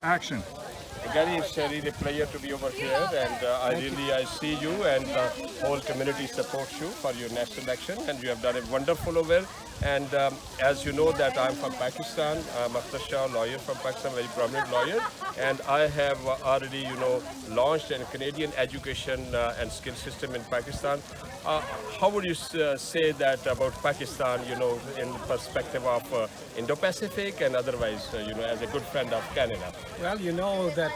Action. Garry, it's really a pleasure to be over here, and I see you and the whole community supports you for your next election, and you have done it wonderful over. And as you know that I'm from Pakistan, I'm Akhtar Shah, lawyer from Pakistan, very prominent lawyer, and I have already, launched a Canadian education and skill system in Pakistan. Uh, how would you say that about Pakistan, in the perspective of Indo Pacific and otherwise, as a good friend of Canada? Well, you know that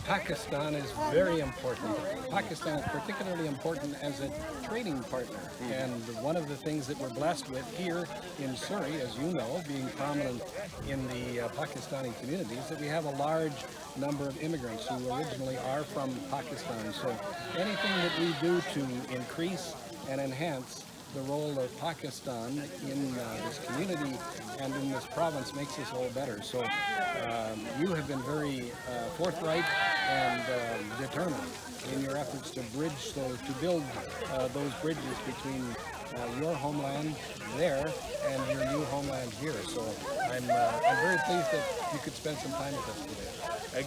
Pakistan is very important. Pakistan is particularly important as a trading partner. And one of the things that we're blessed with here in Surrey, as you know, being prominent in the Pakistani community, is that we have a large number of immigrants who originally are from Pakistan. So anything that we do to increase and enhance the role of Pakistan in this community and in this province makes us all better. So you have been very forthright and determined in your efforts to build those bridges between your homeland there and your new homeland here. So I'm very pleased that you could spend some time with us today.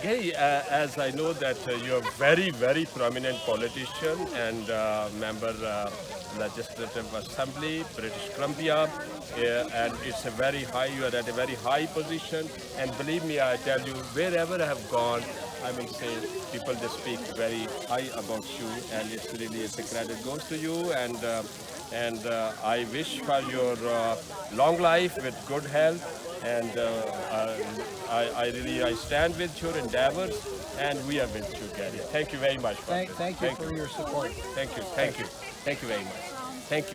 Gary, as I know that you're a very, very prominent politician and member Legislative Assembly, British Columbia, and it's a very high, you are at a very high position. And believe me, I tell you, wherever I have gone, I will say people they speak very high about you, and it's a credit goes to you. And I wish for your long life with good health, and I stand with your endeavors, and we are with you, Gary. Thank you very much for this. Thank you for your support. Thank you very much. Thank you.